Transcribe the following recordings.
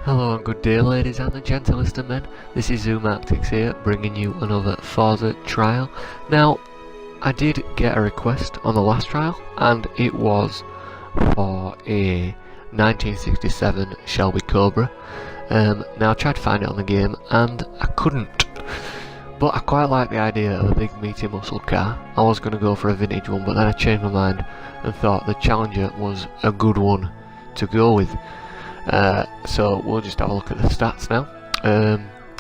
Hello and good day ladies and the gentlest of men, this is Zoomarctics here, bringing you another Forza trial. Now, I did get a request on the last trial, and it was for a 1967 Shelby Cobra. Now I tried to find it on the game, and I couldn't. But I quite like the idea of a big meaty muscle car. I was going to go for a vintage one, but then I changed my mind and thought the Challenger was a good one to go with. So we'll just have a look at the stats now.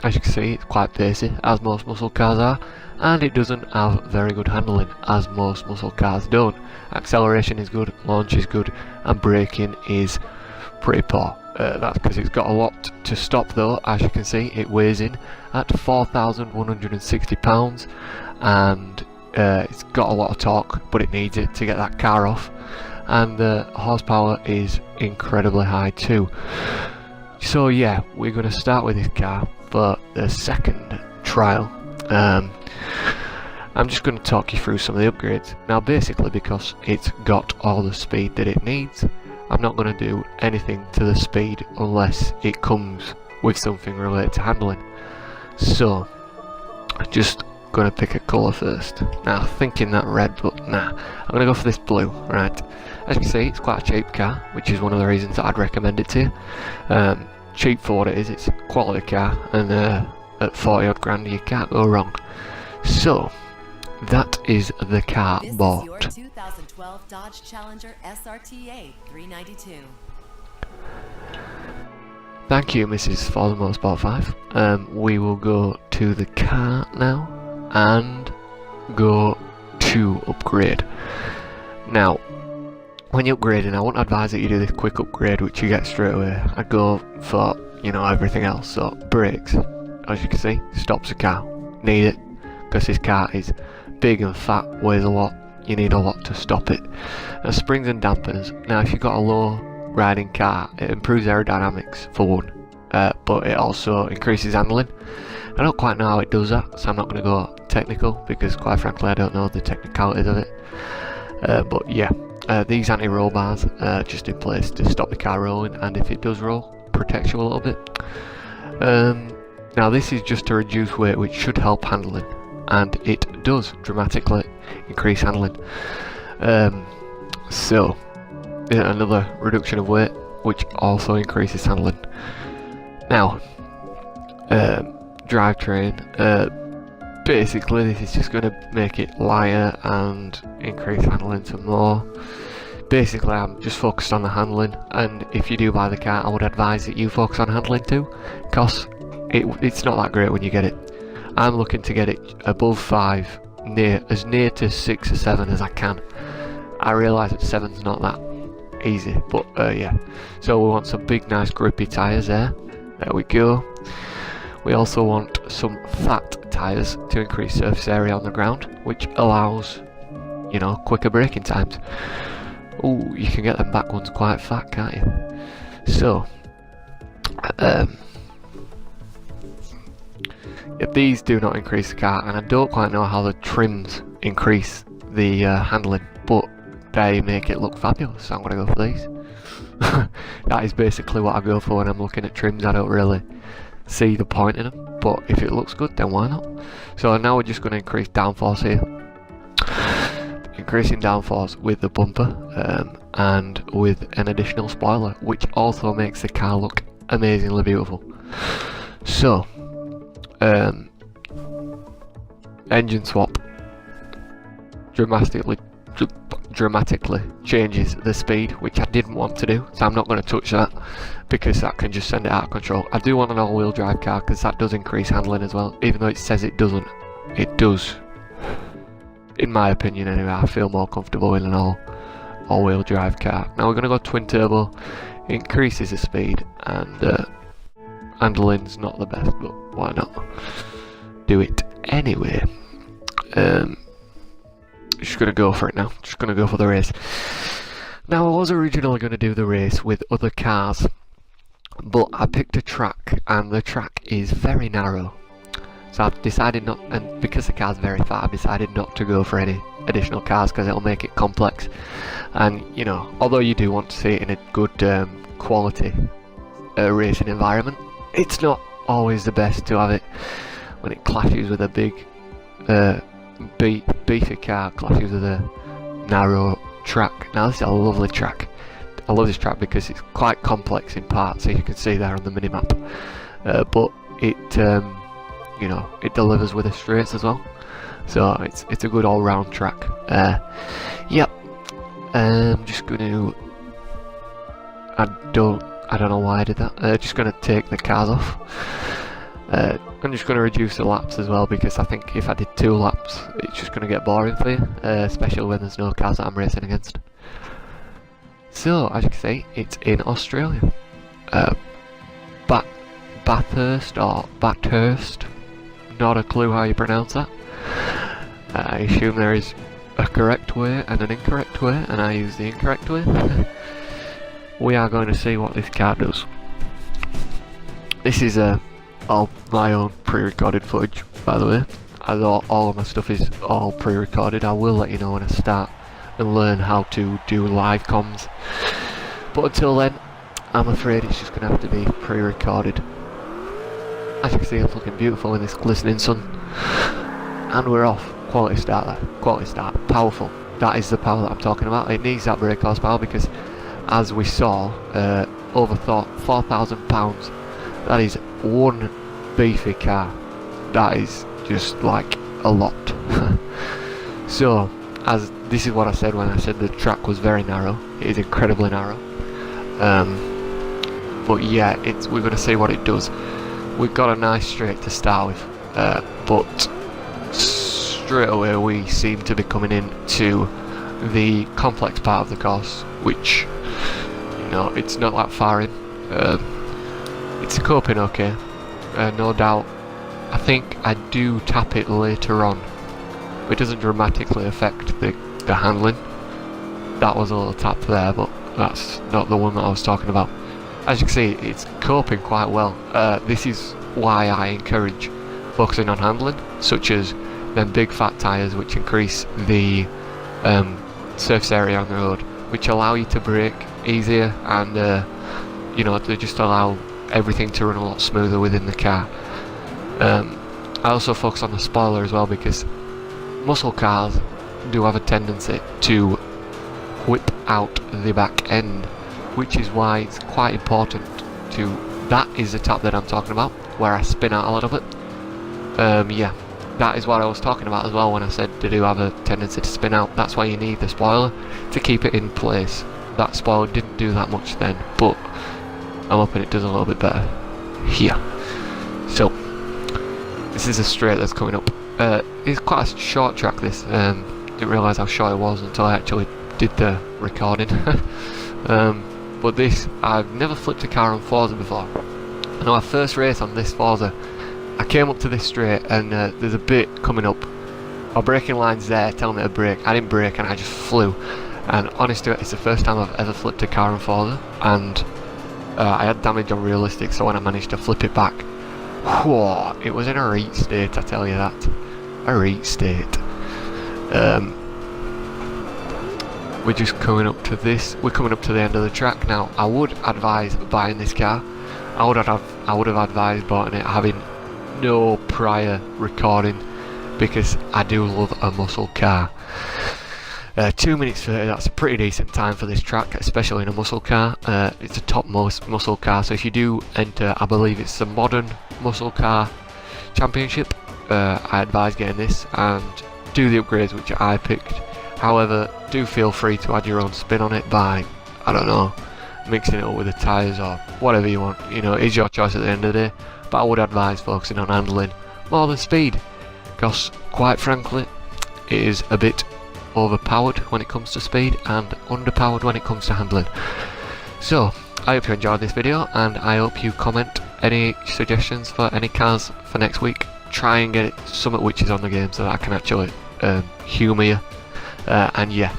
As you can see, it's quite basic, as most muscle cars are, and it doesn't have very good handling, as most muscle cars don't. Acceleration is good, launch is good, and braking is pretty poor. That's because it's got a lot to stop though. As you can see, it weighs in at 4,160 pounds, and it's got a lot of torque, but it needs it to get that car off. And the horsepower is incredibly high too. So yeah, we're going to start with this car for the second trial. I'm just going to talk you through some of the upgrades. Now basically, because it's got all the speed that it needs, I'm not going to do anything to the speed unless it comes with something related to handling. So I'm just going to pick a colour first. Now thinking that red, but nah, I'm going to go for this blue. Right, as you can see, it's quite a cheap car, which is one of the reasons that I'd recommend it to you. Cheap for what it is, it's a quality car, and at 40 odd grand you can't go wrong. So that is the car bought. This is your 2012 Dodge Challenger SRT8 392. Thank you, Mrs. Forza Motorsport 5. We will go to the car now and go to upgrade. Now, when you're upgrading, I wouldn't advise that you do this quick upgrade which you get straight away. I'd go for, you know, everything else. So brakes, as you can see, stops the car. Need it, because this car is big and fat, weighs a lot, you need a lot to stop it. Springs and dampers. Now if you've got a low riding car, it improves aerodynamics for one, but it also increases handling. I don't quite know how it does that, so I'm not going to go technical, because quite frankly I don't know the technicalities of it. But yeah, these anti-roll bars are just in place to stop the car rolling, and if it does roll, protects you a little bit. Now this is just to reduce weight, which should help handling, and it does dramatically increase handling. So yeah, another reduction of weight, which also increases handling. Now drivetrain, basically this is just going to make it lighter and increase handling some more. Basically I'm just focused on the handling, and if you do buy the car I would advise that you focus on handling too, because it's not that great when you get it. I'm looking to get it above 5, as near to 6 or 7 as I can. I realise that 7's not that easy, but yeah. So we want some big nice grippy tyres there. There we go. We also want some fat tyres to increase surface area on the ground, which allows, you know, quicker braking times. Oh, you can get them back ones quite fat, can't you? So if these do not increase the car, and I don't quite know how the trims increase the handling, but they make it look fabulous, so I'm going to go for these. That is basically what I go for when I'm looking at trims. I don't really see the point in them, but if it looks good then why not. So now we're just going to increase downforce here. Increasing downforce with the bumper and with an additional spoiler, which also makes the car look amazingly beautiful. So engine swap dramatically changes the speed, which I didn't want to do, so I'm not going to touch that, because that can just send it out of control. I do want an all-wheel drive car, because that does increase handling as well, even though it says it doesn't. It does, in my opinion anyway. I feel more comfortable in an all-wheel drive car. Now we're going to go twin turbo. Increases the speed, and handling's not the best, but why not do it anyway. Just gonna go for it now. Just gonna go for the race. Now I was originally going to do the race with other cars, but I picked a track, and the track is very narrow. So I've decided not, and because the car's very fat, I've decided not to go for any additional cars, because it'll make it complex. And you know, although you do want to see it in a good quality racing environment. It's not always the best to have it when it clashes with a big beefy car, clashes with a narrow track. Now this is a lovely track. I love this track because it's quite complex in parts, as you can see there on the minimap. But it, you know, it delivers with the straights as well. So it's a good all-round track. Yep. I'm just going to. I don't know why I did that. Just going to take the cars off. I'm just going to reduce the laps as well, because I think if I did 2 laps, it's just going to get boring for you, especially when there's no cars that I'm racing against. So, as you can see, it's in Australia. Bathurst or Bathurst, not a clue how you pronounce that. I assume there is a correct way and an incorrect way, and I use the incorrect way. We are going to see what this car does. This is all my own pre-recorded footage, by the way. As all of my stuff is all pre-recorded. I will let you know when I start and learn how to do live comms. But until then, I'm afraid it's just going to have to be pre-recorded. As you can see, it's looking beautiful in this glistening sun. And we're off. Quality start there. Quality start. Powerful. That is the power that I'm talking about. It needs that brake horsepower because, as we saw, over £4,000. That is one beefy car. That is just like a lot. So, as this is what I said when I said the track was very narrow. It is incredibly narrow. But yeah, we're going to see what it does. We've got a nice straight to start with, but straight away we seem to be coming into the complex part of the course, which, you know, it's not that far in. It's coping okay, no doubt. I think I do tap it later on. It doesn't dramatically affect the handling. That was a little tap there, but that's not the one that I was talking about. As you can see, it's coping quite well. This is why I encourage focusing on handling, such as them big fat tyres, which increase the surface area on the road, which allow you to brake easier, and you know, they just allow everything to run a lot smoother within the car. I also focus on the spoiler as well, because muscle cars do have a tendency to whip out the back end, which is why it's quite important to, that is the tap that I'm talking about, where I spin out a little bit. Yeah, that is what I was talking about as well when I said they do have a tendency to spin out. That's why you need the spoiler to keep it in place. That spoiler didn't do that much then, but I'm hoping it does a little bit better here. So, this is a straight that's coming up. It's quite a short track, this. Didn't realise how short it was until I actually did the recording. But this, I've never flipped a car on Forza before. I know our first race on this Forza, I came up to this straight and there's a bit coming up. Our braking line's there telling me to brake. I didn't brake and I just flew. And honestly, it's the first time I've ever flipped a car on Forza, and I had damage on realistic, so when I managed to flip it back, whoa, it was in a reach state, I tell you that. A reach state. We're just coming up to this. We're coming up to the end of the track now. I would advise buying this car. I would have advised buying it having no prior recording, because I do love a muscle car. 2 minutes 30, that's a pretty decent time for this track, especially in a muscle car. It's a top muscle car, so if you do enter, I believe it's the modern muscle car championship, I advise getting this and do the upgrades which I picked. However, do feel free to add your own spin on it by, I don't know, mixing it up with the tyres or whatever you want. You know, it's your choice at the end of the day, but I would advise focusing on handling more than speed, because quite frankly, it is a bit overpowered when it comes to speed and underpowered when it comes to handling. So, I hope you enjoyed this video, and I hope you comment any suggestions for any cars for next week. Try and get it something which is on the game so that I can actually humour you. And yeah,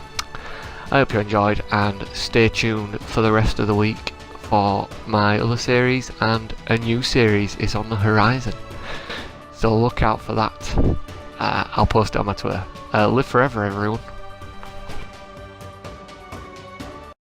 I hope you enjoyed, and stay tuned for the rest of the week for my other series, and a new series is on the horizon, so look out for that. I'll post it on my Twitter. Live forever, everyone.